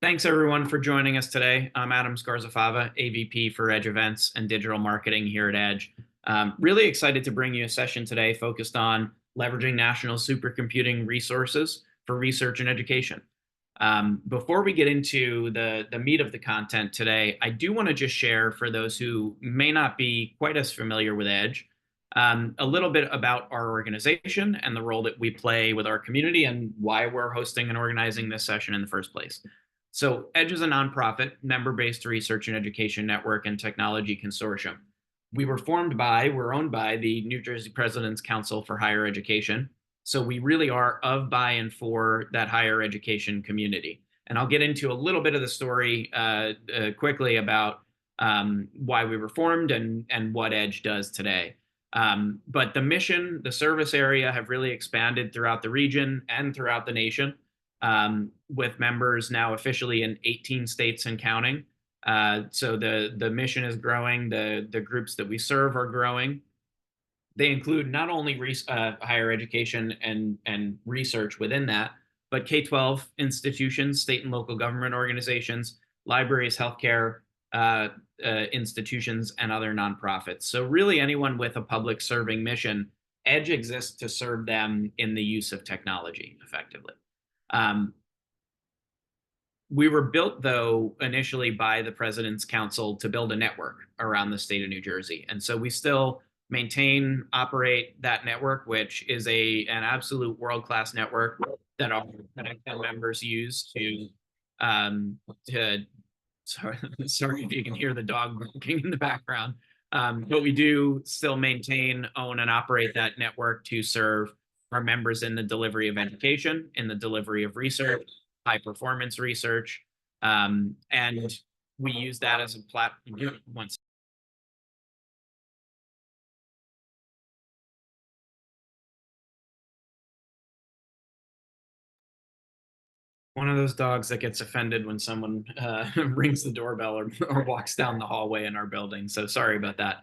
Thanks everyone for joining us today. I'm Adam Scarzafava, AVP for Edge Events and Digital Marketing here at Edge. Really excited to bring you a session today focused on leveraging national supercomputing resources for research and education. Before we get into the meat of the content today, I do want to just share for those who may not be quite as familiar with Edge, a little bit about our organization and the role that we play with our community and why we're hosting and organizing this session in the first place. So EDGE is a nonprofit, member-based research and education network and technology consortium. We're owned by the New Jersey President's Council for Higher Education. So we really are of, by, and for that higher education community. And I'll get into a little bit of the story quickly about why we were formed and what EDGE does today. But the mission, the service area have really expanded throughout the region and throughout the nation, with members now officially in 18 states and counting. So the mission is growing, the groups that we serve are growing. They include not only higher education and research within that, but K-12 institutions, state and local government organizations, libraries, healthcare institutions, and other nonprofits. So really anyone with a public serving mission, EDGE exists to serve them in the use of technology effectively. We were built, though, initially by the President's Council to build a network around the state of New Jersey. And so we still maintain, operate that network, which is an absolute world-class network that our members use sorry if you can hear the dog barking in the background. But we do still maintain, own, and operate that network to serve our members in the delivery of education, in the delivery of research, high performance research, and we use that as a platform. One of those dogs that gets offended when someone rings the doorbell or walks down the hallway in our building. So sorry about that.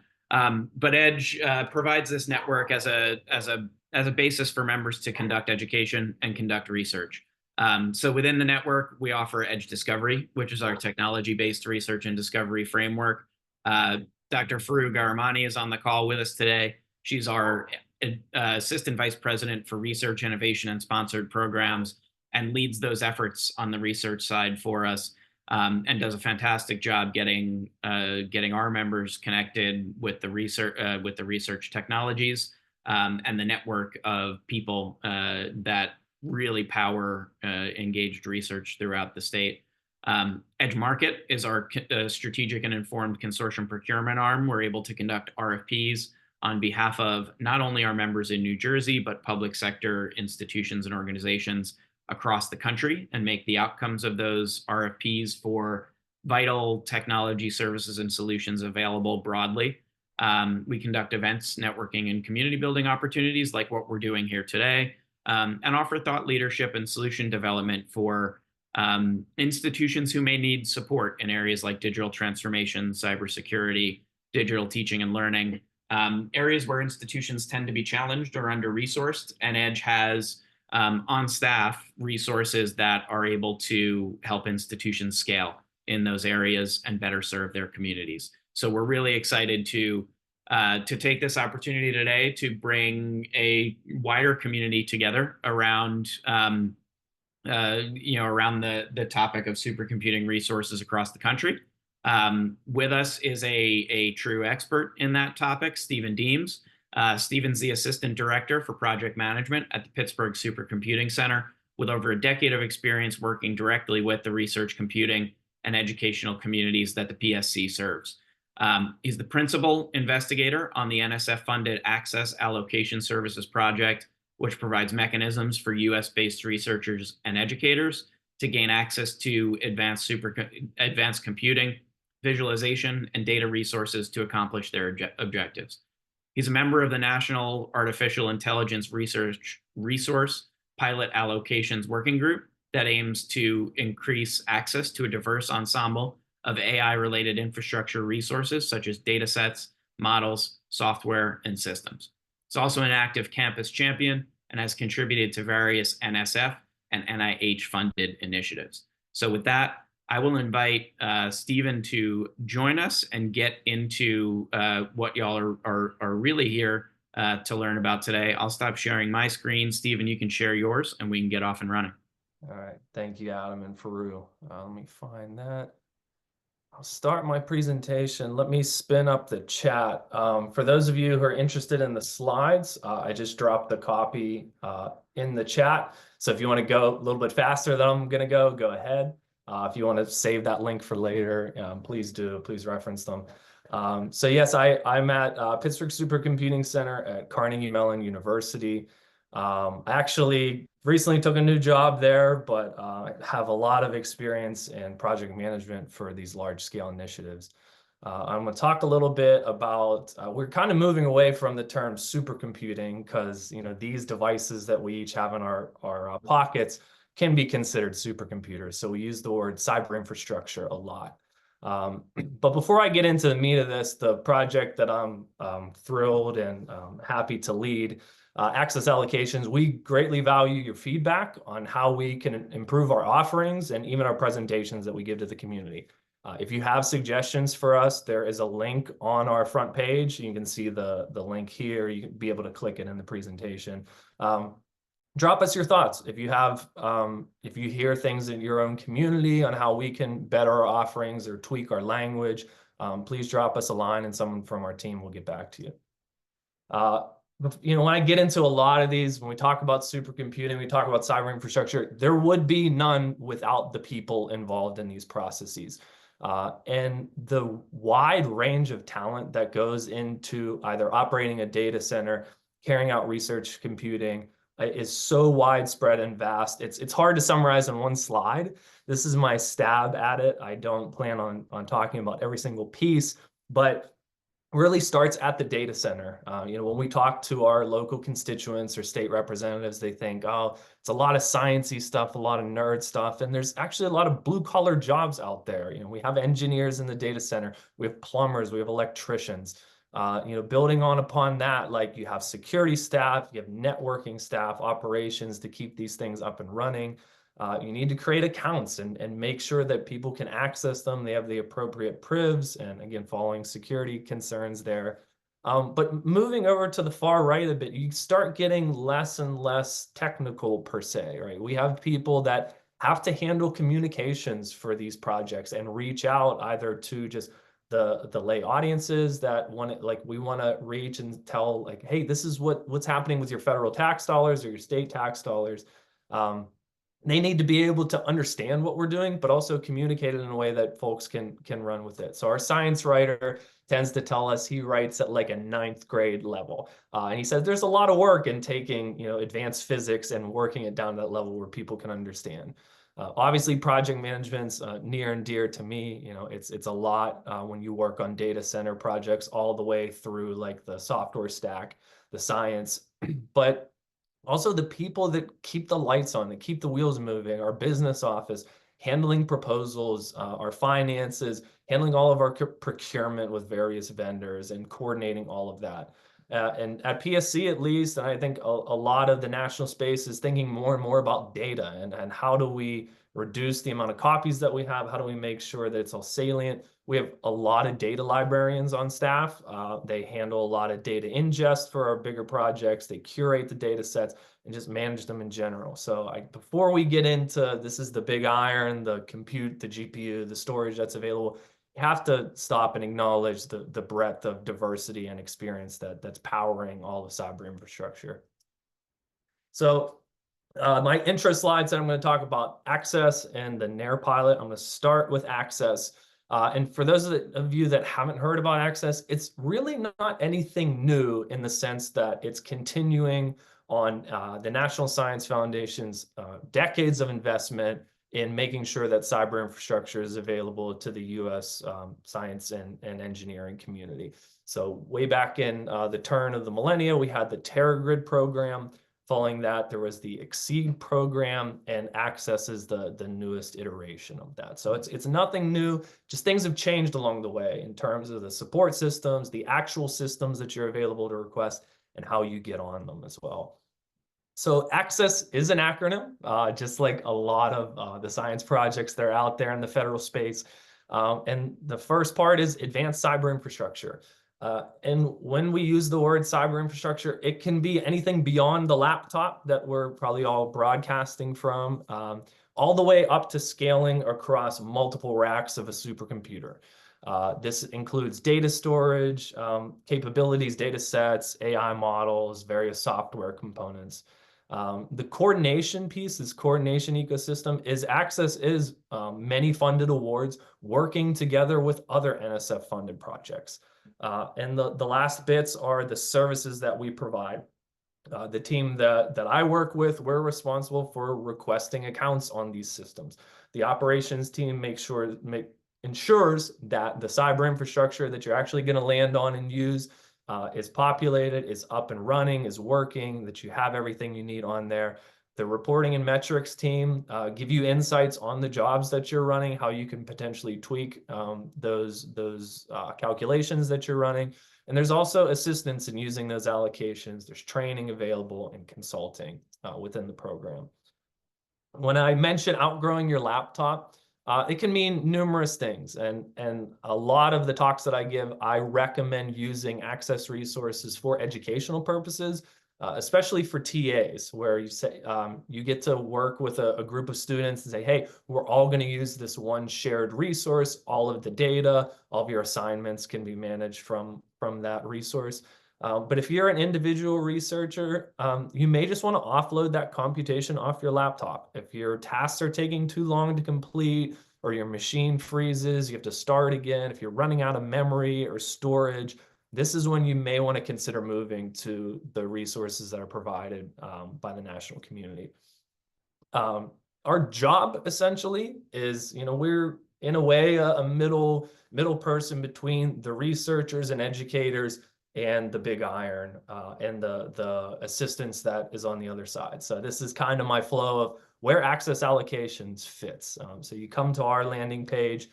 But EDGE provides this network as a basis for members to conduct education and conduct research. So within the network, we offer EDGE Discovery, which is our technology-based research and discovery framework. Dr. Faru Garamani is on the call with us today. She's our Assistant Vice President for Research, Innovation, and Sponsored Programs, and leads those efforts on the research side for us, and does a fantastic job getting our members connected with the research technologies and the network of people that really power engaged research throughout the state. EDGE Market is our strategic and informed consortium procurement arm. We're able to conduct RFPs on behalf of not only our members in New Jersey, but public sector institutions and organizations across the country, and make the outcomes of those RFPs for vital technology services and solutions available broadly. We conduct events, networking, and community building opportunities like what we're doing here today, and offer thought leadership and solution development for institutions who may need support in areas like digital transformation, cybersecurity, digital teaching and learning, areas where institutions tend to be challenged or under-resourced, and EDGE has on staff resources that are able to help institutions scale in those areas and better serve their communities. So we're really excited to take this opportunity today to bring a wider community together around around the topic of supercomputing resources across the country. With us is a true expert in that topic, Stephen Deems. Stephen's the Assistant Director for Project Management at the Pittsburgh Supercomputing Center, with over a decade of experience working directly with the research, computing, and educational communities that the PSC serves. He's the principal investigator on the NSF-funded ACCESS Allocation Services project, which provides mechanisms for US-based researchers and educators to gain access to advanced computing, visualization, and data resources to accomplish their objectives. He's a member of the National Artificial Intelligence Resource Pilot Allocations Working Group that aims to increase access to a diverse ensemble of AI-related infrastructure resources, such as data sets, models, software, and systems. He's also an active campus champion and has contributed to various NSF and NIH-funded initiatives. So with that, I will invite Stephen to join us and get into what y'all are really here to learn about today. I'll stop sharing my screen. Stephen, you can share yours and we can get off and running. All right. Thank you, Adam and Faru. Let me find that. I'll start my presentation. Let me spin up the chat. For those of you who are interested in the slides, I just dropped the copy in the chat. So if you want to go a little bit faster than I'm going to go ahead. If you want to save that link for later, please do. Please reference them. So yes, I'm at Pittsburgh Supercomputing Center at Carnegie Mellon University. I actually recently took a new job there, but have a lot of experience in project management for these large scale initiatives. I'm going to talk a little bit about, we're kind of moving away from the term supercomputing because, these devices that we each have in our pockets can be considered supercomputers. So we use the word cyberinfrastructure a lot. But before I get into the meat of this, the project that I'm thrilled and happy to lead, ACCESS Allocations, we greatly value your feedback on how we can improve our offerings and even our presentations that we give to the community. If you have suggestions for us, there is a link on our front page. You can see the link here. You can be able to click it in the presentation. Drop us your thoughts. If you hear things in your own community on how we can better our offerings or tweak our language, please drop us a line and someone from our team will get back to you. When I get into a lot of these, when we talk about supercomputing, we talk about cyber infrastructure, there would be none without the people involved in these processes. And the wide range of talent that goes into either operating a data center, carrying out research computing, is so widespread and vast. It's hard to summarize in one slide. This is my stab at it. I don't plan on talking about every single piece, but really starts at the data center. When we talk to our local constituents or state representatives, they think, oh, it's a lot of sciencey stuff, a lot of nerd stuff. And there's actually a lot of blue collar jobs out there. We have engineers in the data center, we have plumbers, we have electricians. Building upon that, like you have security staff, you have networking staff, operations to keep these things up and running. You need to create accounts and make sure that people can access them. They have the appropriate privs and again, following security concerns there. But moving over to the far right a bit, you start getting less and less technical per se, right? We have people that have to handle communications for these projects and reach out either to just the lay audiences that we want to reach and tell like, hey, this is what's happening with your federal tax dollars or your state tax dollars. They need to be able to understand what we're doing, but also communicate it in a way that folks can run with it. So our science writer tends to tell us he writes at like a 9th grade level. And he says there's a lot of work in taking, advanced physics and working it down to that level where people can understand. Obviously, project management's near and dear to me. It's a lot when you work on data center projects all the way through like the software stack, the science, but also the people that keep the lights on, that keep the wheels moving, our business office, handling proposals, our finances, handling all of our procurement with various vendors and coordinating all of that. And at PSC at least, and I think a lot of the national space is thinking more and more about data and how do we reduce the amount of copies that we have? How do we make sure that it's all salient? We have a lot of data librarians on staff. They handle a lot of data ingest for our bigger projects. They curate the data sets and just manage them in general. So before we get into this is the big iron, the compute, the GPU, the storage that's available, you have to stop and acknowledge the breadth of diversity and experience that's powering all of cyber infrastructure. So my intro slides that I'm going to talk about ACCESS and the NAIRR Pilot. I'm going to start with ACCESS. And for those of you that haven't heard about ACCESS, it's really not anything new in the sense that it's continuing on the National Science Foundation's decades of investment in making sure that cyber infrastructure is available to the U.S. Science and engineering community. So way back in the turn of the millennia, we had the TerraGrid program. Following that, there was the Exceed program, and ACCESS is the newest iteration of that. So it's nothing new, just things have changed along the way in terms of the support systems, the actual systems that you're available to request, and how you get on them as well. So ACCESS is an acronym, just like a lot of the science projects that are out there in the federal space. And the first part is advanced cyber infrastructure. And when we use the word cyber infrastructure, it can be anything beyond the laptop that we're probably all broadcasting from, all the way up to scaling across multiple racks of a supercomputer. This includes data storage, capabilities, data sets, AI models, various software components. The coordination piece, this coordination ecosystem, is ACCESS is many funded awards working together with other NSF funded projects. And the last bits are the services that we provide. The team that I work with, we're responsible for requesting accounts on these systems. The operations team ensures that the cyber infrastructure that you're actually going to land on and use is populated, is up and running, is working, that you have everything you need on there. The reporting and metrics team give you insights on the jobs that you're running, how you can potentially tweak those calculations that you're running. And there's also assistance in using those allocations. There's training available and consulting within the program. When I mention outgrowing your laptop, it can mean numerous things. And a lot of the talks that I give, I recommend using ACCESS resources for educational purposes, especially for TAs, where you say you get to work with a group of students and say, hey, we're all going to use this one shared resource. All of the data, all of your assignments can be managed from that resource. But if you're an individual researcher, you may just want to offload that computation off your laptop. If your tasks are taking too long to complete, or your machine freezes, you have to start again. If you're running out of memory or storage, this is when you may want to consider moving to the resources that are provided by the national community. Our job essentially is, we're in a way a middle person between the researchers and educators and the big iron and the assistance that is on the other side. So this is kind of my flow of where ACCESS Allocations fits. So you come to our landing page,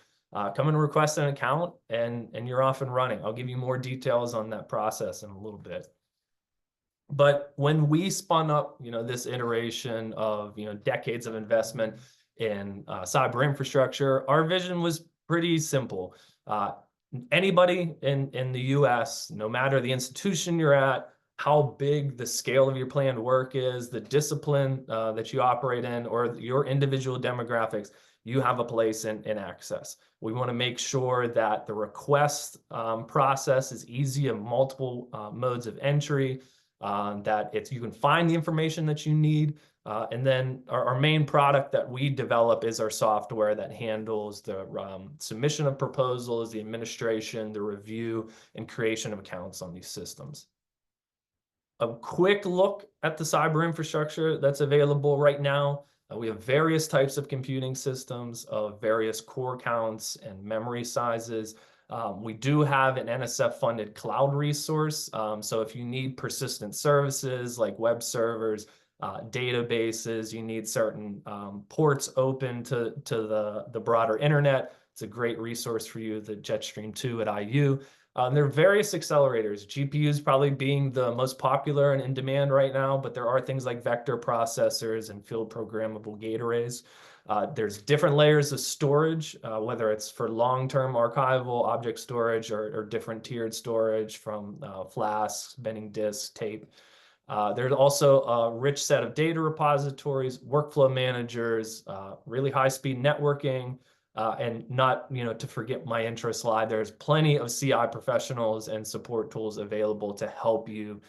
come and request an account, and you're off and running. I'll give you more details on that process in a little bit. But when we spun up, this iteration of, decades of investment in cyber infrastructure, our vision was pretty simple. Anybody in the US, no matter the institution you're at, how big the scale of your planned work is, the discipline that you operate in, or your individual demographics, you have a place in ACCESS. We want to make sure that the request process is easy and multiple modes of entry, that you can find the information that you need. And then our main product that we develop is our software that handles the submission of proposals, the administration, the review, and creation of accounts on these systems. A quick look at the cyber infrastructure that's available right now. We have various types of computing systems of various core counts and memory sizes. We do have an NSF-funded cloud resource. So if you need persistent services like web servers, databases, you need certain ports open to the broader internet, it's a great resource for you, the Jetstream 2 at IU. There are various accelerators, GPUs probably being the most popular and in demand right now, but there are things like vector processors and field programmable gate arrays. There's different layers of storage, whether it's for long-term archival object storage or different tiered storage from flasks, bending disks, tape. There's also a rich set of data repositories, workflow managers, really high-speed networking, and not, to forget my intro slide, there's plenty of CI professionals and support tools available to help you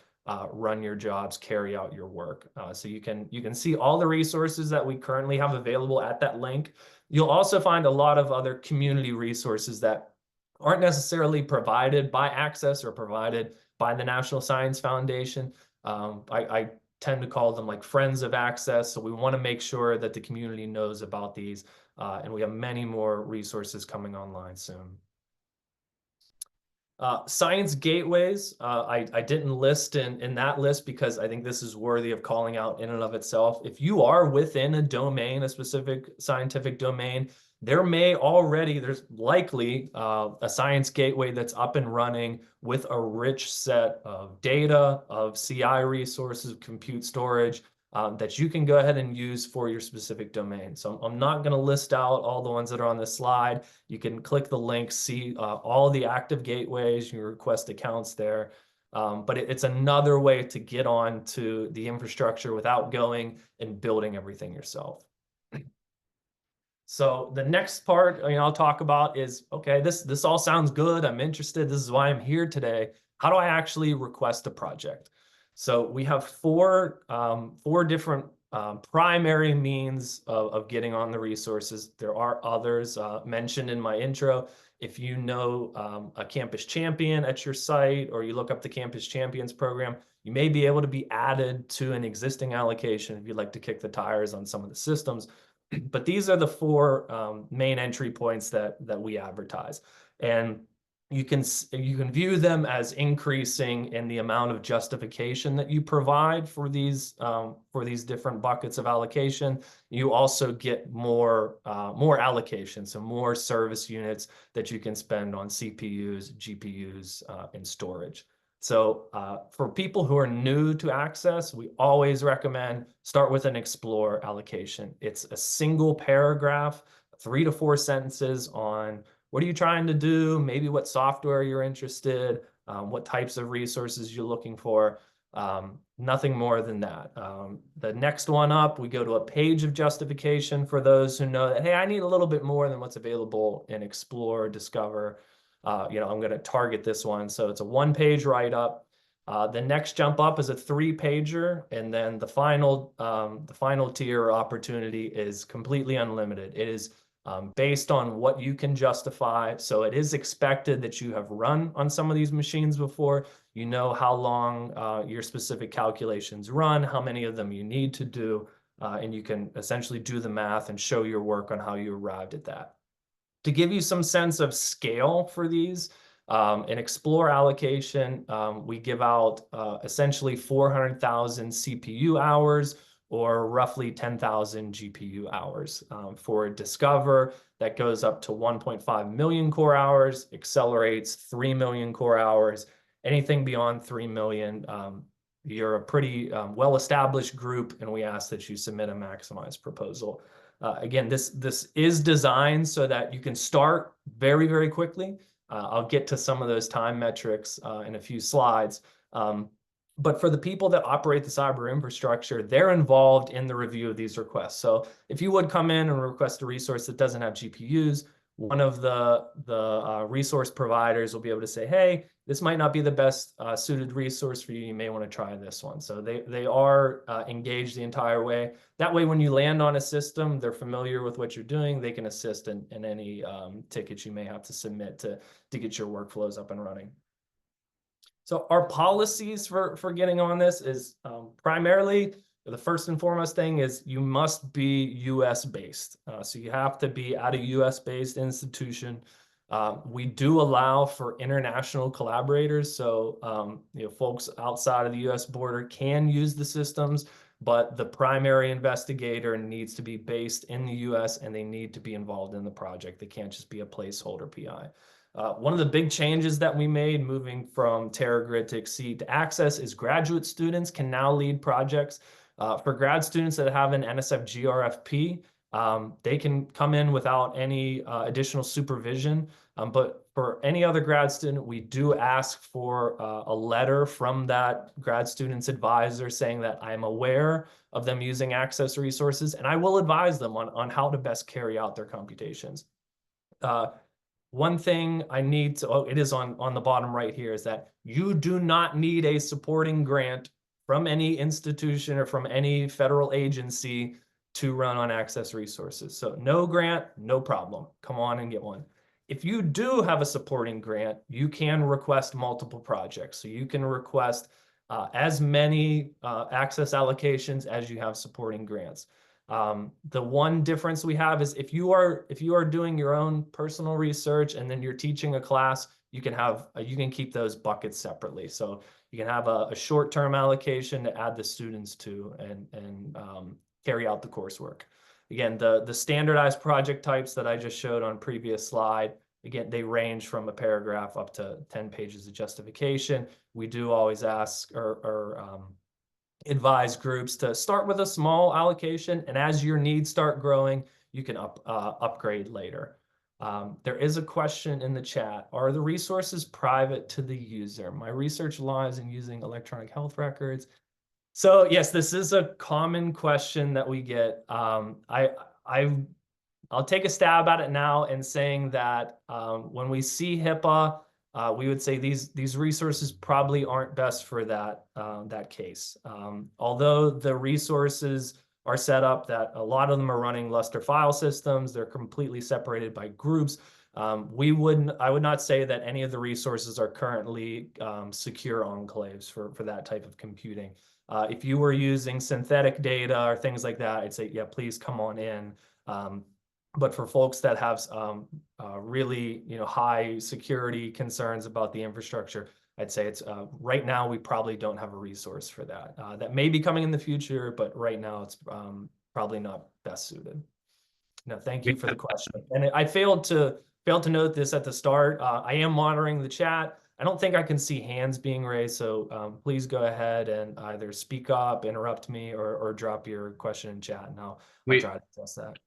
run your jobs, carry out your work. So you can see all the resources that we currently have available at that link. You'll also find a lot of other community resources that aren't necessarily provided by ACCESS or provided by the National Science Foundation. I tend to call them like friends of ACCESS. So we want to make sure that the community knows about these. And we have many more resources coming online soon. Science gateways, I didn't list in that list because I think this is worthy of calling out in and of itself. If you are within a domain, a specific scientific domain, there's likely a science gateway that's up and running with a rich set of data, of CI resources, compute storage, that you can go ahead and use for your specific domain. So I'm not going to list out all the ones that are on this slide. You can click the link, see all the active gateways, you can request accounts there. But it's another way to get on to the infrastructure without going and building everything yourself. So the next part I'll talk about is, okay, this all sounds good. I'm interested. This is why I'm here today. How do I actually request a project? So we have four different primary means of getting on the resources. There are others mentioned in my intro. If you know a campus champion at your site, or you look up the Campus Champions program, you may be able to be added to an existing allocation if you'd like to kick the tires on some of the systems. But these are the four main entry points that we advertise, and you can view them as increasing in the amount of justification that you provide for these different buckets of allocation. You also get more allocation, so more service units that you can spend on CPUs, GPUs, and storage. So for people who are new to Access, we always recommend start with an Explore allocation. It's a single paragraph, 3 to 4 sentences on what are you trying to do, maybe what software you're interested, what types of resources you're looking for, nothing more than that. The next one up, we go to a page of justification for those who know that, hey, I need a little bit more than what's available in Explore, Discover. I'm going to target this one. So it's a 1-page write-up. The next jump up is a 3-pager, and then the final tier opportunity is completely unlimited. It is based on what you can justify. So it is expected that you have run on some of these machines before. You know how long your specific calculations run, how many of them you need to do, and you can essentially do the math and show your work on how you arrived at that. To give you some sense of scale for these, in Explore allocation, we give out essentially 400,000 CPU hours, or roughly 10,000 GPU hours. For Discover, that goes up to 1.5 million core hours, accelerates 3 million core hours. Anything beyond 3 million, you're a pretty well-established group, and we ask that you submit a maximized proposal. Again, this is designed so that you can start very, very quickly. I'll get to some of those time metrics in a few slides. But for the people that operate the cyber infrastructure, they're involved in the review of these requests. So if you would come in and request a resource that doesn't have GPUs, one of the resource providers will be able to say, hey, this might not be the best suited resource for you. You may want to try this one. So they are engaged the entire way. That way, when you land on a system, they're familiar with what you're doing. They can assist in any tickets you may have to submit to get your workflows up and running. So our policies for getting on this is primarily, the first and foremost thing is you must be US based. So you have to be at a US based institution. We do allow for international collaborators. So folks outside of the US border can use the systems, but the primary investigator needs to be based in the US and they need to be involved in the project. They can't just be a placeholder PI. One of the big changes that we made moving from TerraGrid to Exceed to Access is graduate students can now lead projects. For grad students that have an NSF GRFP, they can come in without any additional supervision. But for any other grad student, we do ask for a letter from that grad student's advisor saying that I'm aware of them using Access resources, and I will advise them on how to best carry out their computations. One thing I need to, it is on the bottom right here, is that you do not need a supporting grant from any institution or from any federal agency to run on Access resources. So no grant, no problem. Come on and get one. If you do have a supporting grant, you can request multiple projects. So you can request as many Access allocations as you have supporting grants. The one difference we have is if you are doing your own personal research and then you're teaching a class, you can keep those buckets separately. So you can have a short-term allocation to add the students to and carry out the coursework. Again, the standardized project types that I just showed on previous slide, again, they range from a paragraph up to 10 pages of justification. We do always ask or advise groups to start with a small allocation, and as your needs start growing, you can upgrade later. There is a question in the chat. Are the resources private to the user? My research lies in using electronic health records. So yes, this is a common question that we get. I'll take a stab at it now in saying that when we see HIPAA, we would say these resources probably aren't best for that case. Although the resources are set up that a lot of them are running Lustre file systems, they're completely separated by groups. I would not say that any of the resources are currently secure enclaves for that type of computing. If you were using synthetic data or things like that, I'd say, yeah, please come on in. But for folks that have really high security concerns about the infrastructure, I'd say it's right now we probably don't have a resource for that. That may be coming in the future, but right now it's probably not best suited. No, thank you for the question. And I failed to note this at the start. I am monitoring the chat. I don't think I can see hands being raised, so please go ahead and either speak up, interrupt me, or drop your question in chat, and I'll try to address that.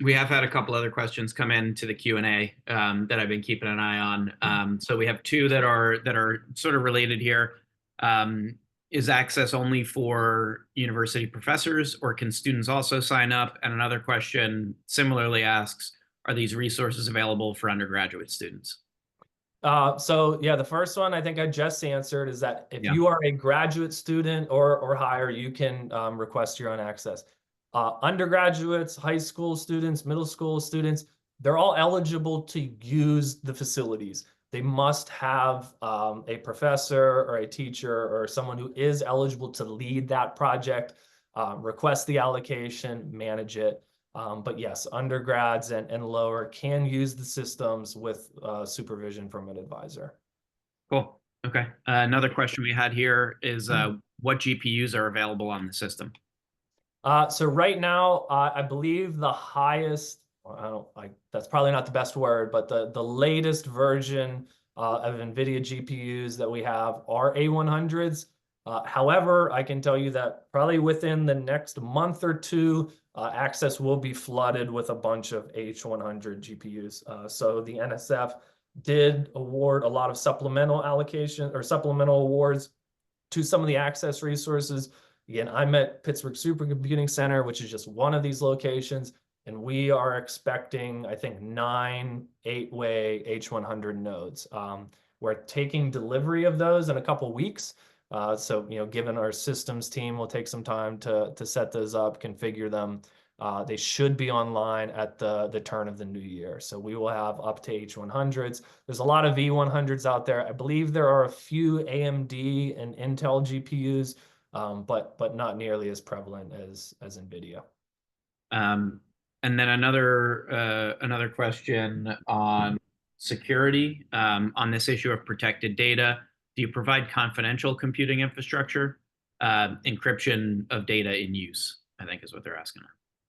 We have had a couple other questions come into the Q&A that I've been keeping an eye on. So we have two that are sort of related here. Is access only for university professors, or can students also sign up? And another question similarly asks, are these resources available for undergraduate students? So yeah, the first one I think I just answered is that if you are a graduate student or higher, you can request your own access. Undergraduates, high school students, middle school students, they're all eligible to use the facilities. They must have a professor or a teacher or someone who is eligible to lead that project, request the allocation, manage it. But yes, undergrads and lower can use the systems with supervision from an advisor. Cool. Okay. Another question we had here is what GPUs are available on the system? So right now, I believe the highest, that's probably not the best word, but the latest version of NVIDIA GPUs that we have are A100s. However, I can tell you that probably within the next month or two, Access will be flooded with a bunch of H100 GPUs. So the NSF did award a lot of supplemental allocation or supplemental awards to some of the Access resources. Again, I'm at Pittsburgh Supercomputing Center, which is just one of these locations, and we are expecting, I think, 9 8-way H100 nodes. We're taking delivery of those in a couple weeks. So, given our systems team will take some time to set those up, configure them. They should be online at the turn of the new year. So we will have up to H100s. There's a lot of V100s out there. I believe there are a few AMD and Intel GPUs, but not nearly as prevalent as NVIDIA. And then another question on security, on this issue of protected data. Do you provide confidential computing infrastructure? Encryption of data in use, I think is what they're asking.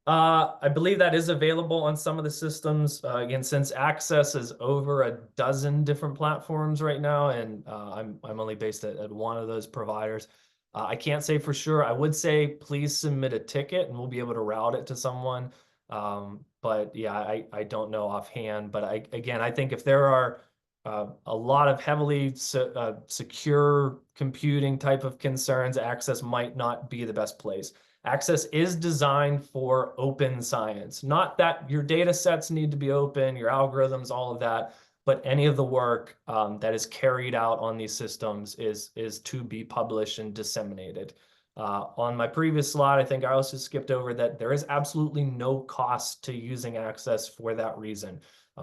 I believe that is available on some of the systems. Again, since Access is over a dozen different platforms right now, and I'm only based at one of those providers, I can't say for sure. I would say please submit a ticket and we'll be able to route it to someone. But yeah, I don't know offhand. But I think if there are a lot of heavily secure computing type of concerns, Access might not be the best place. Access is designed for open science. Not that your data sets need to be open, your algorithms, all of that, but any of the work that is carried out on these systems is to be published and disseminated. On my previous slide, I think I also skipped over that there is absolutely no cost to using Access for that reason.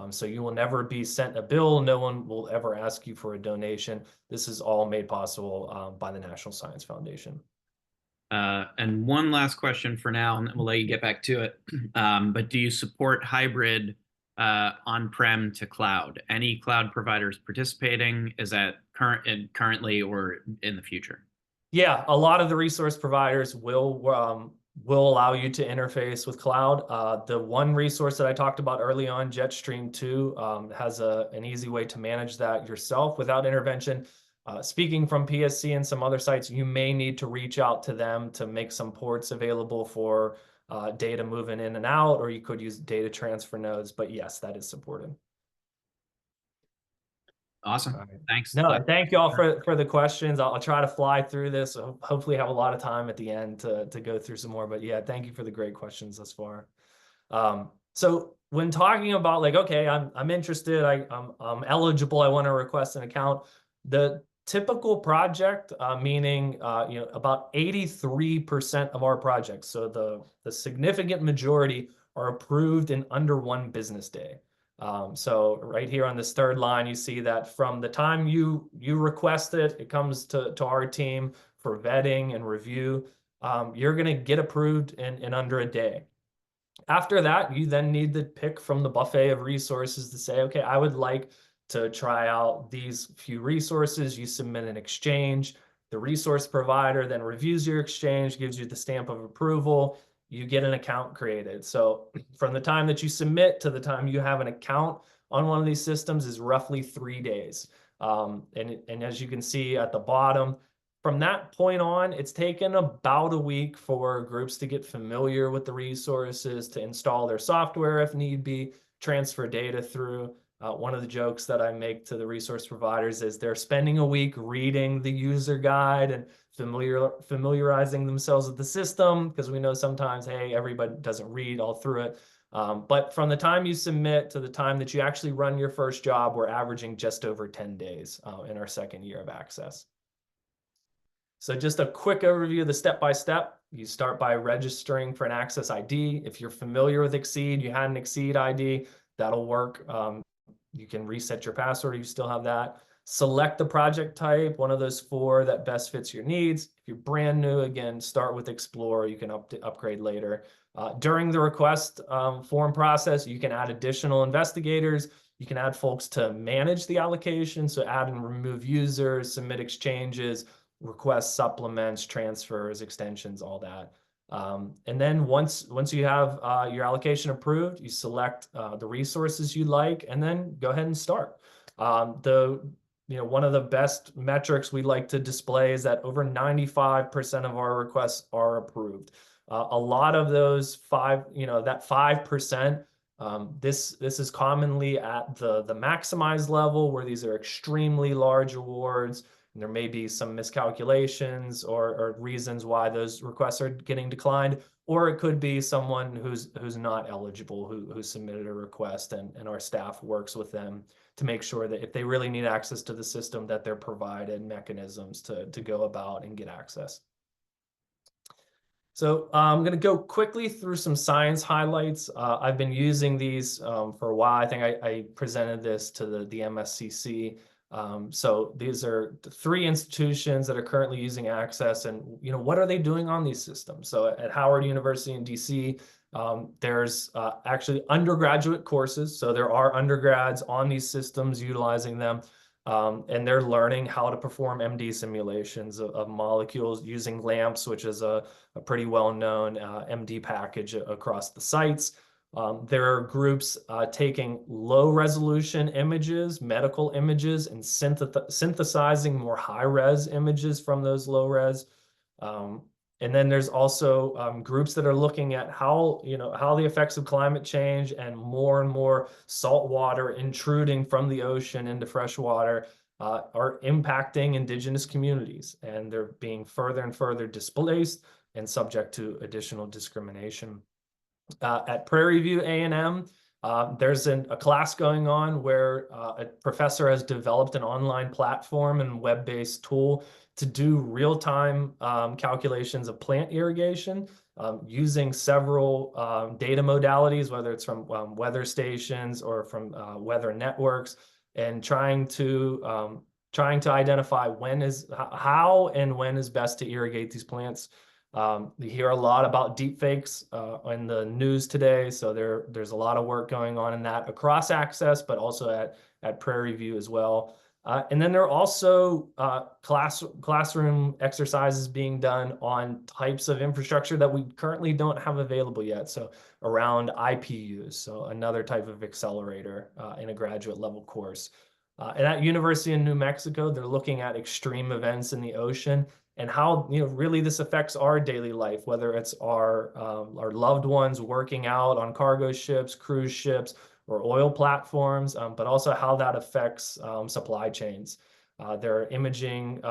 So you will never be sent a bill. No one will ever ask you for a donation. This is all made possible by the National Science Foundation. And one last question for now, and then we'll let you get back to it. But do you support hybrid on-prem to cloud? Any cloud providers participating? Is that currently or in the future? Yeah, a lot of the resource providers will allow you to interface with cloud. The one resource that I talked about early on, Jetstream 2, has an easy way to manage that yourself without intervention. Speaking from PSC and some other sites, you may need to reach out to them to make some ports available for data moving in and out, or you could use data transfer nodes. But yes, that is supported. Awesome. Right. Thanks. No, thank you all for the questions. I'll try to fly through this. Hopefully have a lot of time at the end to go through some more. But yeah, thank you for the great questions thus far. So when talking about like, okay, I'm interested, I'm eligible, I want to request an account. The typical project, meaning about 83% of our projects, so the significant majority are approved in under 1 business day. So right here on this third line, you see that from the time you request it, it comes to our team for vetting and review. You're going to get approved in under a day. After that, you then need to pick from the buffet of resources to say, okay, I would like to try out these few resources. You submit an exchange. The resource provider then reviews your exchange, gives you the stamp of approval. You get an account created. So from the time that you submit to the time you have an account on one of these systems is roughly 3 days. And as you can see at the bottom, from that point on, it's taken about a week for groups to get familiar with the resources, to install their software if need be, transfer data through. One of the jokes that I make to the resource providers is they're spending a week reading the user guide and familiarizing themselves with the system, because we know sometimes, hey, everybody doesn't read all through it. But from the time you submit to the time that you actually run your first job, we're averaging just over 10 days in our second year of access. So just a quick overview of the step-by-step. You start by registering for an access ID. If you're familiar with Exceed, you had an Exceed ID, that'll work. You can reset your password, you still have that. Select the project type, one of those 4 that best fits your needs. If you're brand new, again, start with Explore. You can upgrade later. During the request form process, you can add additional investigators. You can add folks to manage the allocation, so add and remove users, submit exchanges, request supplements, transfers, extensions, all that. And then once you have your allocation approved, you select the resources you like, and then go ahead and start. One of the best metrics we like to display is that over 95% of our requests are approved. A lot of those that 5%, this is commonly at the maximized level, where these are extremely large awards. And there may be some miscalculations or reasons why those requests are getting declined, or it could be someone who's not eligible, who submitted a request, and our staff works with them to make sure that if they really need access to the system, that they're provided mechanisms to go about and get access. So I'm going to go quickly through some science highlights. I've been using these for a while. I think I presented this to the MSCC. So these are 3 institutions that are currently using Access, and what are they doing on these systems? So at Howard University in DC, there's actually undergraduate courses. So there are undergrads on these systems utilizing them, and they're learning how to perform MD simulations of molecules using LAMMPS, which is a pretty well-known MD package across the sites. There are groups taking low-resolution images, medical images, and synthesizing more high-res images from those low-res. And then there's also groups that are looking at how the effects of climate change and more salt water intruding from the ocean into fresh water are impacting indigenous communities, and they're being further and further displaced and subject to additional discrimination. At Prairie View A&M, there's a class going on where a professor has developed an online platform and web-based tool to do real-time calculations of plant irrigation using several data modalities, whether it's from weather stations or from weather networks, and trying to identify how and when is best to irrigate these plants. You hear a lot about deepfakes in the news today, so there's a lot of work going on in that across Access, but also at Prairie View as well. And then there are also classroom exercises being done on types of infrastructure that we currently don't have available yet. So around IPUs, so another type of accelerator in a graduate level course. And at University in New Mexico, they're looking at extreme events in the ocean and how, really this affects our daily life, whether it's our loved ones working out on cargo ships, cruise ships, or oil platforms, but also how that affects supply chains. They're imaging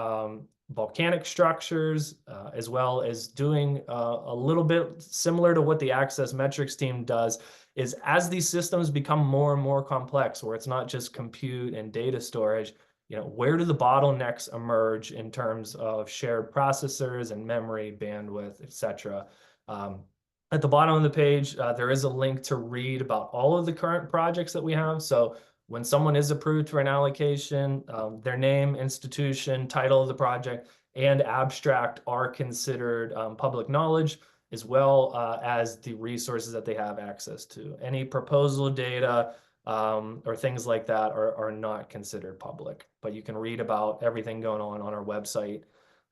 volcanic structures, as well as doing a little bit similar to what the Access Metrics team does, is as these systems become more and more complex, where it's not just compute and data storage, where do the bottlenecks emerge in terms of shared processors and memory, bandwidth, etc. At the bottom of the page, there is a link to read about all of the current projects that we have. So when someone is approved for an allocation, their name, institution, title of the project, and abstract are considered public knowledge, as well as the resources that they have access to. Any proposal data or things like that are not considered public, but you can read about everything going on our website.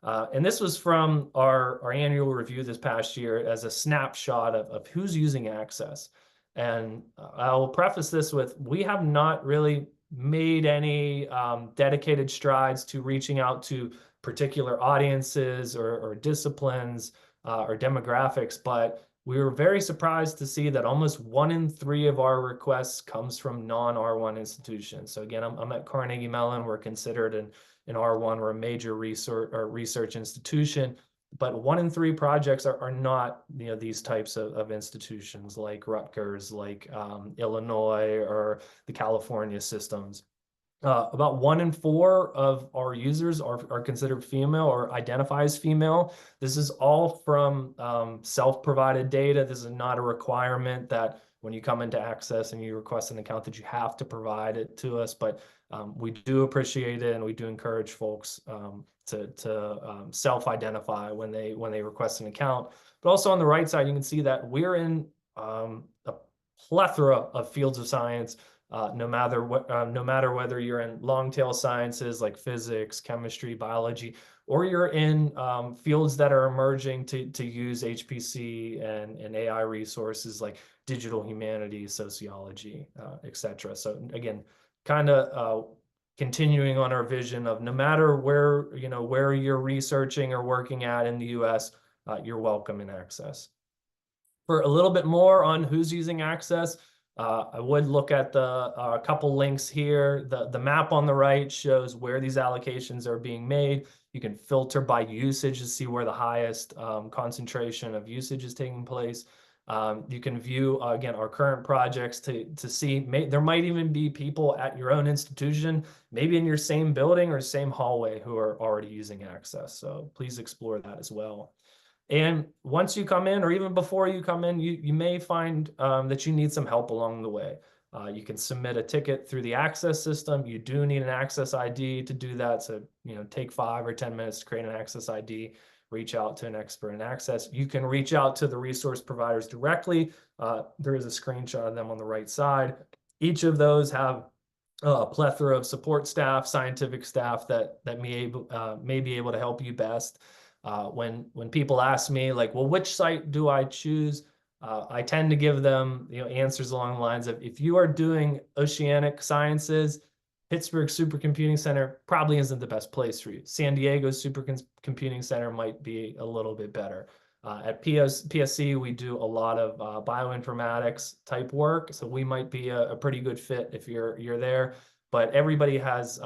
And this was from our annual review this past year as a snapshot of who's using Access. And I will preface this with, we have not really made any dedicated strides to reaching out to particular audiences or disciplines or demographics, but we were very surprised to see that almost 1 in 3 of our requests comes from non-R1 institutions. So again, I'm at Carnegie Mellon. We're considered an R1. We're a major research institution, but 1 in 3 projects are not these types of institutions like Rutgers, like Illinois, or the California systems. About 1 in 4 of our users are considered female or identify as female. This is all from self-provided data. This is not a requirement that when you come into Access and you request an account that you have to provide it to us, but we do appreciate it, and we do encourage folks to self-identify when they request an account. But also on the right side, you can see that we're in a plethora of fields of science. No matter whether you're in long tail sciences like physics, chemistry, biology, or you're in fields that are emerging to use HPC and AI resources like digital humanities, sociology, etc. So again, kind of continuing on our vision of no matter where you're researching or working at in the US, you're welcome in Access. For a little bit more on who's using Access, I would look at the couple links here. The map on the right shows where these allocations are being made. You can filter by usage to see where the highest concentration of usage is taking place. You can view, again, our current projects to see, there might even be people at your own institution, maybe in your same building or same hallway, who are already using Access. So please explore that as well. And once you come in, or even before you come in, you may find that you need some help along the way. You can submit a ticket through the Access system. You do need an Access ID to do that. So, take 5 or 10 minutes to create an Access ID, reach out to an expert in Access. You can reach out to the resource providers directly. There is a screenshot of them on the right side. Each of those have a plethora of support staff, scientific staff that may be able to help you best. When people ask me, like, well, which site do I choose? I tend to give them answers along the lines of, if you are doing oceanic sciences, Pittsburgh Supercomputing Center probably isn't the best place for you. San Diego Supercomputing Center might be a little bit better. At PSC, we do a lot of bioinformatics type work, so we might be a pretty good fit if you're there. But everybody has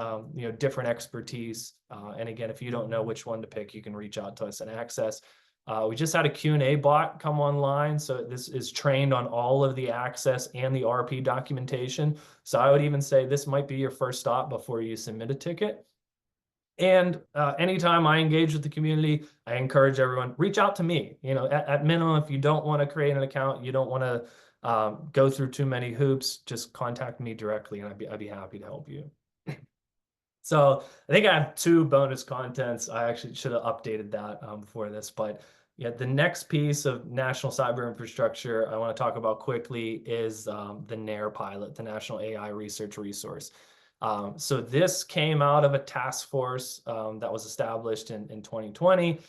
different expertise. And again, if you don't know which one to pick, you can reach out to us at Access. We just had a Q&A bot come online. So this is trained on all of the Access and the RP documentation. So I would even say this might be your first stop before you submit a ticket. And anytime I engage with the community, I encourage everyone, reach out to me. At minimum, if you don't want to create an account, you don't want to go through too many hoops, just contact me directly, and I'd be happy to help you. So I think I have 2 bonus contents. I actually should have updated that before this, but yeah, the next piece of national cyber infrastructure I want to talk about quickly is the NAIRR Pilot, the National AI Research Resource. So this came out of a task force that was established in 2020.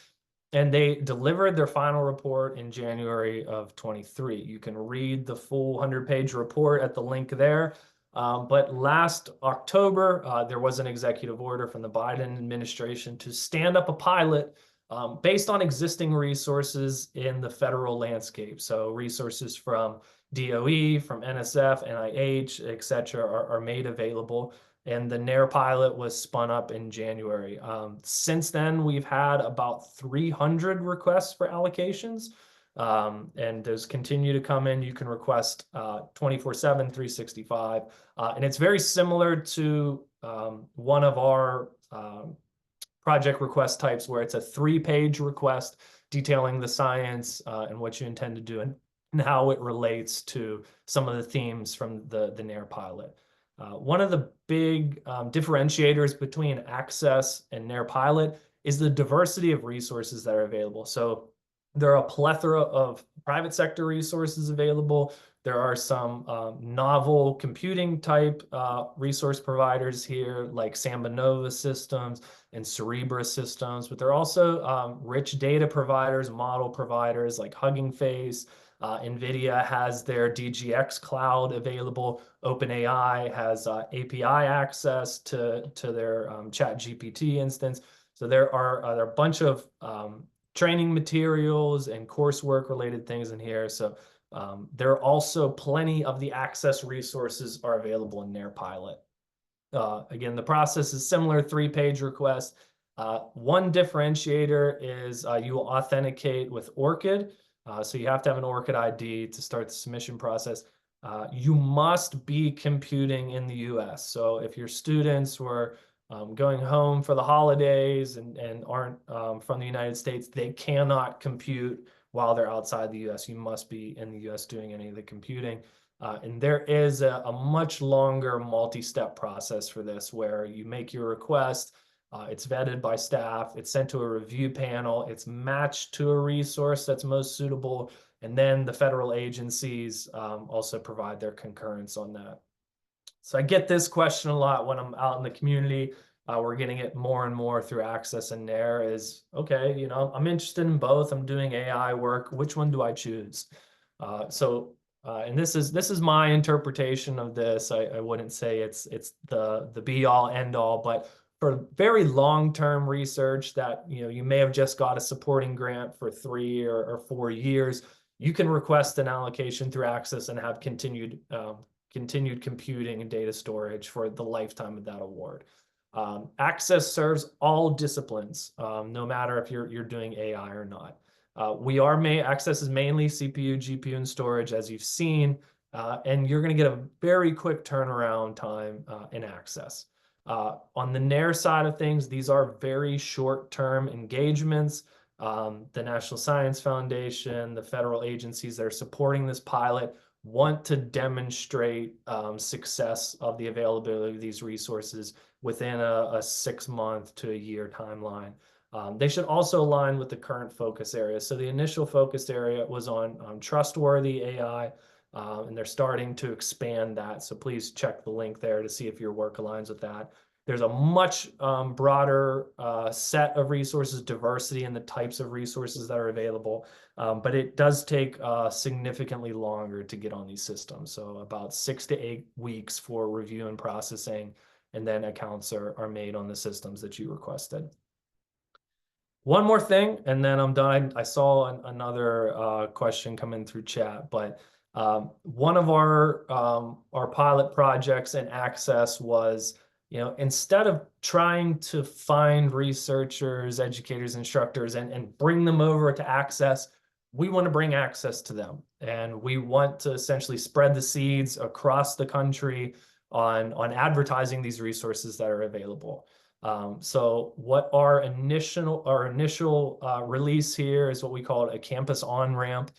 And they delivered their final report in January of 23. You can read the full 100-page report at the link there. But last October, there was an executive order from the Biden administration to stand up a pilot based on existing resources in the federal landscape. So resources from DOE, from NSF, NIH, et cetera, are made available. And the NAIRR pilot was spun up in January. Since then, we've had about 300 requests for allocations. And those continue to come in. You can request 24/7, 365. And it's very similar to one of our project request types, where it's a 3-page request detailing the science and what you intend to do and how it relates to some of the themes from the NAIRR pilot. One of the big differentiators between ACCESS and NAIRR pilot is the diversity of resources that are available. So there are a plethora of private sector resources available. There are some novel computing type resource providers here, like Samba Nova Systems and Cerebra Systems, but there are also rich data providers, model providers like Hugging Face. NVIDIA has their DGX cloud available. OpenAI has API access to their ChatGPT instance. So there are a bunch of training materials and coursework related things in here. So there are also plenty of the ACCESS resources are available in NAIRR pilot. Again, the process is similar, 3-page request. One differentiator is you will authenticate with ORCID. So you have to have an ORCID ID to start the submission process. You must be computing in the US. So if your students were going home for the holidays and aren't from the United States, they cannot compute while they're outside the US. You must be in the US doing any of the computing. And there is a much longer multi-step process for this, where you make your request, it's vetted by staff, it's sent to a review panel, it's matched to a resource that's most suitable, and then the federal agencies also provide their concurrence on that. So I get this question a lot when I'm out in the community. We're getting it more and more through ACCESS and NAIRR is, okay, you know, I'm interested in both. I'm doing AI work. Which one do I choose? And this is my interpretation of this. I wouldn't say it's the be all end all, but for very long-term research that, you know, you may have just got a supporting grant for 3 or 4 years, you can request an allocation through ACCESS and have continued computing and data storage for the lifetime of that award. ACCESS serves all disciplines, no matter if you're doing AI or not. ACCESS is mainly CPU, GPU, and storage, as you've seen, and you're going to get a very quick turnaround time in ACCESS. On the NAIRR side of things, these are very short-term engagements. The National Science Foundation, the federal agencies that are supporting this pilot want to demonstrate success of the availability of these resources within a 6-month to a year timeline. They should also align with the current focus areas. So the initial focus area was on trustworthy AI, and they're starting to expand that. So please check the link there to see if your work aligns with that. There's a much broader set of resources, diversity in the types of resources that are available, but it does take significantly longer to get on these systems. So about 6 to 8 weeks for review and processing, and then accounts are made on the systems that you requested. One more thing, and then I'm done. I saw another question come in through chat, but one of our pilot projects in ACCESS was, you know, instead of trying to find researchers, educators, instructors, and bring them over to ACCESS, we want to bring access to them. And we want to essentially spread the seeds across the country on advertising these resources that are available. So what our initial release here is what we call a campus on-ramp.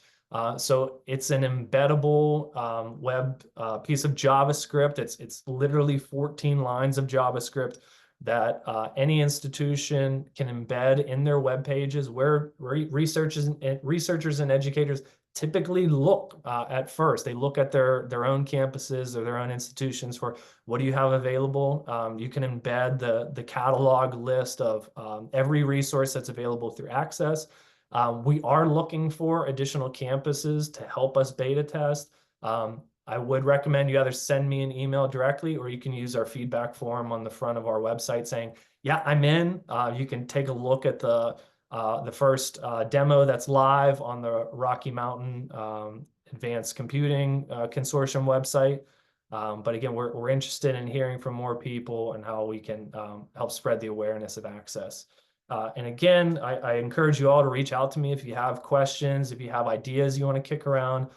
So it's an embeddable web piece of JavaScript. It's literally 14 lines of JavaScript that any institution can embed in their web pages, where researchers and educators typically look at first. They look at their own campuses or their own institutions for what do you have available. You can embed the catalog list of every resource that's available through ACCESS. We are looking for additional campuses to help us beta test. I would recommend you either send me an email directly, or you can use our feedback form on the front of our website saying, yeah, I'm in. You can take a look at the first demo that's live on the Rocky Mountain Advanced Computing Consortium website. But again, we're interested in hearing from more people and how we can help spread the awareness of access. And again, I encourage you all to reach out to me if you have questions, if you have ideas you want to kick around.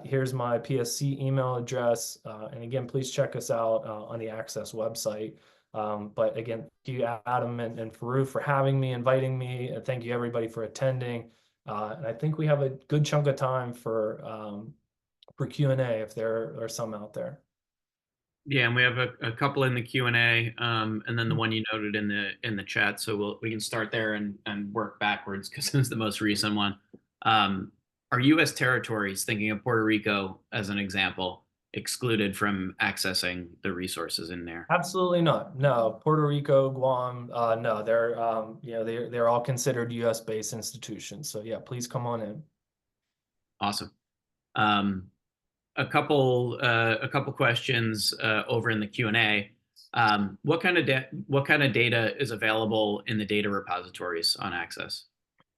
Here's my PSC email address. And again, please check us out on the Access website. But again, thank you, Adam and Farouk, for having me, inviting me. And thank you, everybody, for attending. And I think we have a good chunk of time for Q&A if there are some out there. Yeah, and we have a couple in the Q&A, and then the one you noted in the chat. So we can start there and work backwards because it's the most recent one. Are U.S. territories, thinking of Puerto Rico as an example, excluded from accessing the resources in there? Absolutely not. No, Puerto Rico, Guam, no, they're all considered U.S. based institutions. So yeah, please come on in. Awesome. A couple questions over in the Q&A. What kind of data is available in the data repositories on Access?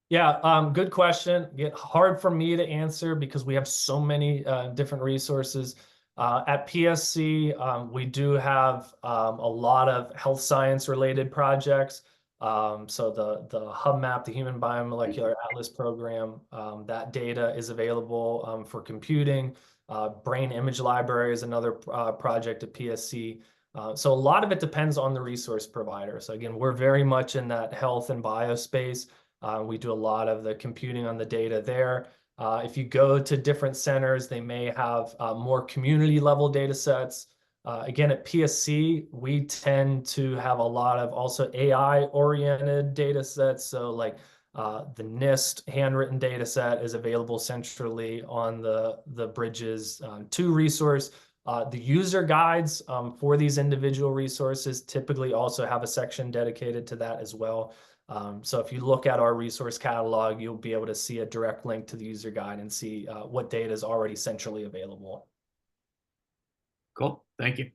Yeah, good question. Hard for me to answer because we have so many different resources. At PSC, we do have a lot of health science related projects. So the HubMap, the Human Biomolecular Atlas program, that data is available for computing. Brain Image Library is another project at PSC. So a lot of it depends on the resource provider. So again, we're very much in that health and biospace. We do a lot of the computing on the data there. If you go to different centers, they may have more community level data sets. Again, at PSC, we tend to have a lot of also AI oriented data sets. So like the NIST handwritten data set is available centrally on the Bridges 2 resource. The user guides for these individual resources typically also have a section dedicated to that as well. So if you look at our resource catalog, you'll be able to see a direct link to the user guide and see what data is already centrally available. Cool, thank you.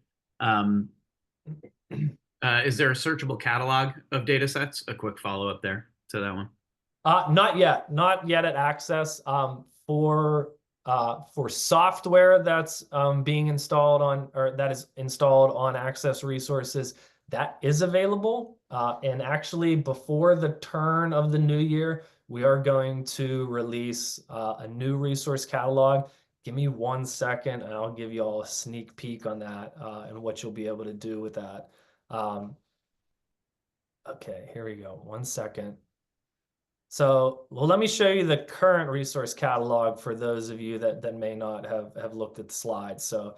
Is there a searchable catalog of data sets? A quick follow-up there to that one. Not yet at Access. For software that's being installed on, or that is installed on Access resources, that is available. And actually, before the turn of the new year, we are going to release a new resource catalog. Give me 1 second, and I'll give you all a sneak peek on that and what you'll be able to do with that. Okay, here we go. 1 second. So, well, let me show you the current resource catalog for those of you that may not have looked at the slides. So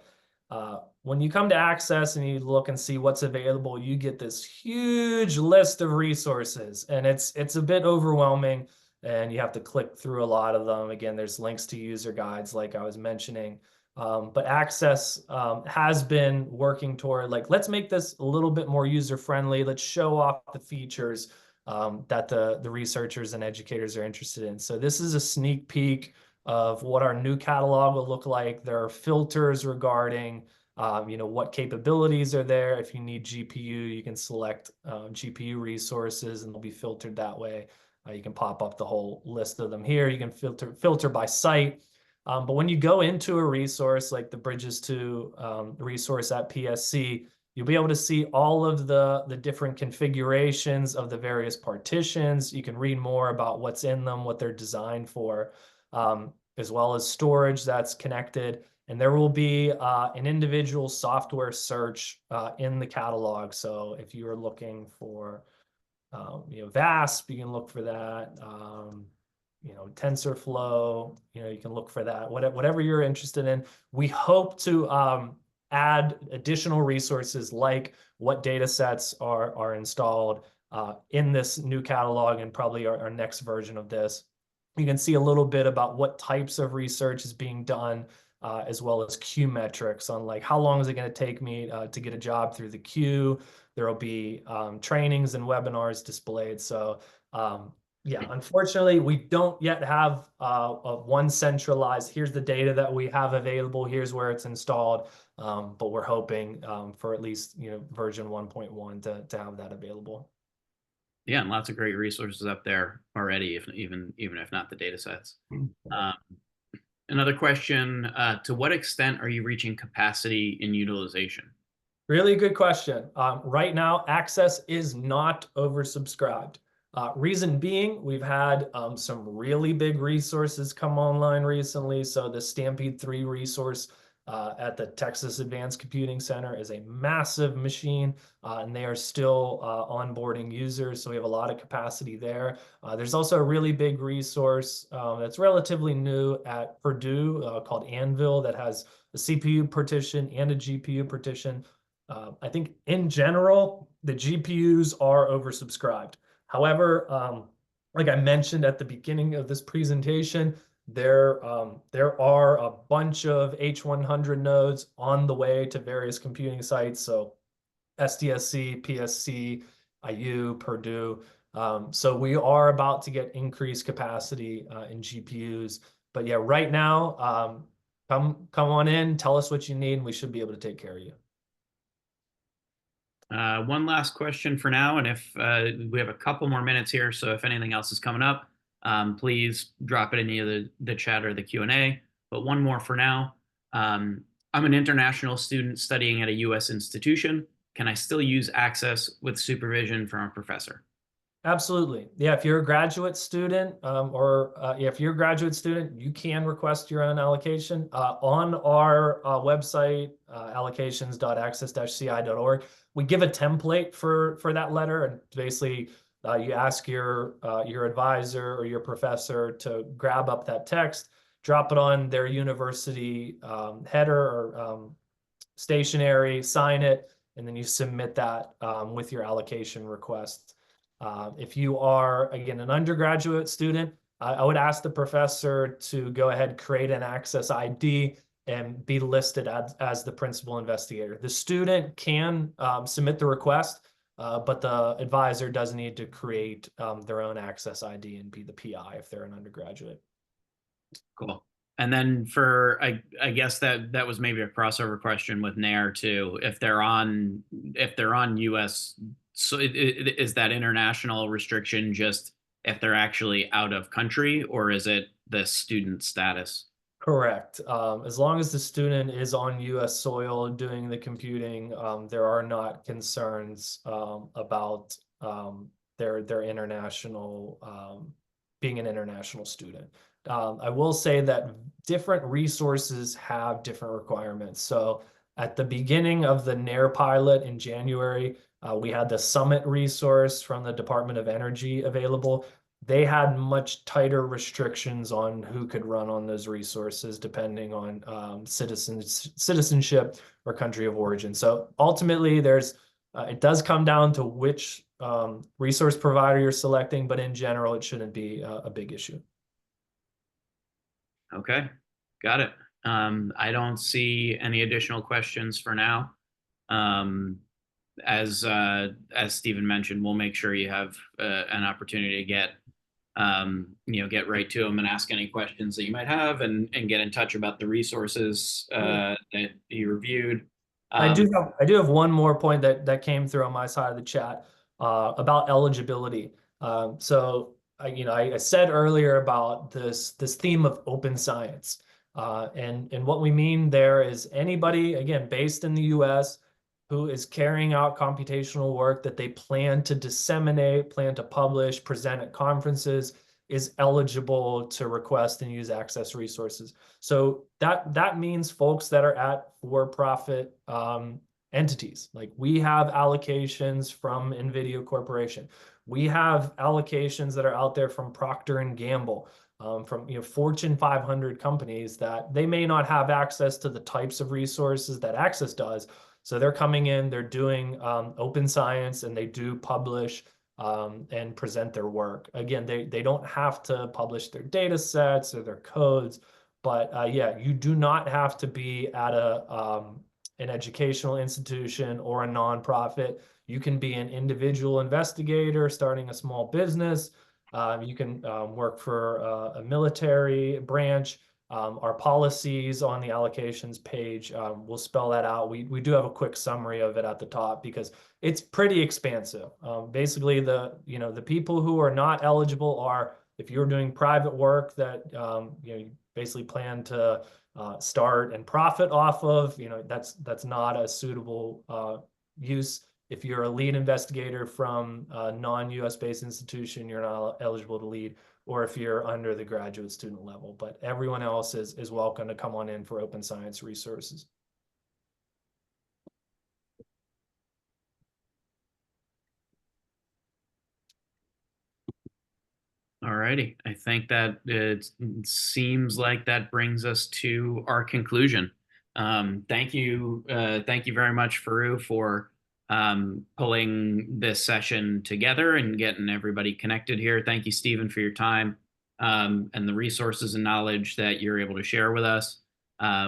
when you come to Access and you look and see what's available, you get this huge list of resources, and it's a bit overwhelming, and you have to click through a lot of them. Again, there's links to user guides like I was mentioning. But Access has been working toward, like, let's make this a little bit more user-friendly. Let's show off the features that the researchers and educators are interested in. So this is a sneak peek of what our new catalog will look like. There are filters regarding what capabilities are there. If you need GPU, you can select GPU resources and they'll be filtered that way. You can pop up the whole list of them here. You can filter by site. But when you go into a resource like the Bridges 2 resource at PSC, you'll be able to see all of the different configurations of the various partitions. You can read more about what's in them, what they're designed for, as well as storage that's connected. And there will be an individual software search in the catalog. So if you are looking for VASP, you can look for that. TensorFlow, you can look for that. Whatever you're interested in. We hope to add additional resources like what data sets are installed in this new catalog and probably our next version of this. You can see a little bit about what types of research is being done, as well as queue metrics on like how long is it going to take me to get a job through the queue. There will be trainings and webinars displayed. So Yeah, unfortunately, we don't yet have a one centralized, here's the data that we have available, here's where it's installed. But we're hoping for at least, version 1.1 to have that available. Yeah, and lots of great resources up there already, if even if not the data sets. Um, Another question, to what extent are you reaching capacity in utilization? Really good question. Right now, Access is not oversubscribed. Reason being, we've had some really big resources come online recently. So the Stampede 3 resource at the Texas Advanced Computing Center is a massive machine, and they are still onboarding users. So we have a lot of capacity there. There's also a really big resource that's relatively new at Purdue called Anvil that has a CPU partition and a GPU partition. I think in general, the GPUs are oversubscribed. However, like I mentioned at the beginning of this presentation, there are a bunch of H100 nodes on the way to various computing sites. So SDSC, PSC, IU, Purdue. So we are about to get increased capacity in GPUs. But yeah, right now, come on in, tell us what you need, and we should be able to take care of you. One last question for now, and if we have a couple more minutes here, so if anything else is coming up, please drop it in either the chat or the Q&A. But one more for now. I'm an international student studying at a U.S. institution. Can I still use Access with supervision from a professor? Absolutely. Yeah, if you're a graduate student, if you're a graduate student, you can request your own allocation. On our website, allocations.access-ci.org, we give a template for that letter, and basically you ask your advisor or your professor to grab up that text, drop it on their university header or stationery, sign it, and then you submit that with your allocation request. If you are, again, an undergraduate student, I would ask the professor to go ahead, create an Access ID, and be listed as the principal investigator. The student can submit the request, but the advisor does need to create their own Access ID and be the PI if they're an undergraduate. Cool. And then for I guess that was maybe a crossover question with NAIRR too. If they're on US, so is that international restriction just if they're actually out of country, or is it the student status? Correct. As long as the student is on US soil doing the computing, there are not concerns about their international being an international student. I will say that different resources have different requirements. So at the beginning of the NAIRR pilot in January, we had the Summit resource from the Department of Energy available. They had much tighter restrictions on who could run on those resources depending on citizenship or country of origin. So ultimately, it does come down to which resource provider you're selecting, but in general, it shouldn't be a big issue. Okay, got it. I don't see any additional questions for now. As Stephen mentioned, we'll make sure you have an opportunity to get get right to them and ask any questions that you might have, and get in touch about the resources that you reviewed. I do have one more point that came through on my side of the chat about eligibility. So I said earlier about this theme of open science, and what we mean there is anybody, again, based in the U.S. who is carrying out computational work that they plan to disseminate, plan to publish, present at conferences, is eligible to request and use Access resources. So that means folks that are at for-profit entities. Like we have allocations from NVIDIA Corporation. We have allocations that are out there from Procter and Gamble, from Fortune 500 companies that they may not have access to the types of resources that Access does. So they're coming in, they're doing open science, and they do publish and present their work. Again, they don't have to publish their data sets or their codes, but yeah, you do not have to be at an educational institution or a nonprofit. You can be an individual investigator starting a small business. You can work for a military branch. Our policies on the allocations page will spell that out. We do have a quick summary of it at the top because it's pretty expansive. Basically, the people who are not eligible are if you're doing private work that you basically plan to start and profit off of, that's not a suitable use. If you're a lead investigator from a non-US based institution, you're not eligible to lead, or if you're under the graduate student level. But everyone else is welcome to come on in for open science resources. All righty. I think that it seems like that brings us to our conclusion. Thank you very much, Faru, for pulling this session together and getting everybody connected here. Thank you, Stephen, for your time and the resources and knowledge that you're able to share with us.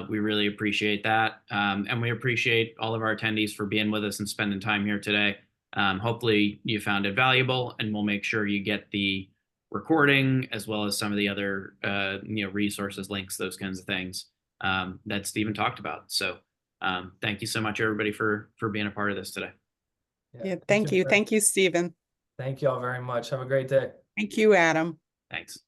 We really appreciate that. And we appreciate all of our attendees for being with us and spending time here today. Hopefully you found it valuable, and we'll make sure you get the recording as well as some of the other resources, links, those kinds of things that Stephen talked about. So thank you so much, everybody, for being a part of this today. Yeah, thank you. Thank you, Stephen. Thank you all very much. Have a great day. Thank you, Adam. Thanks.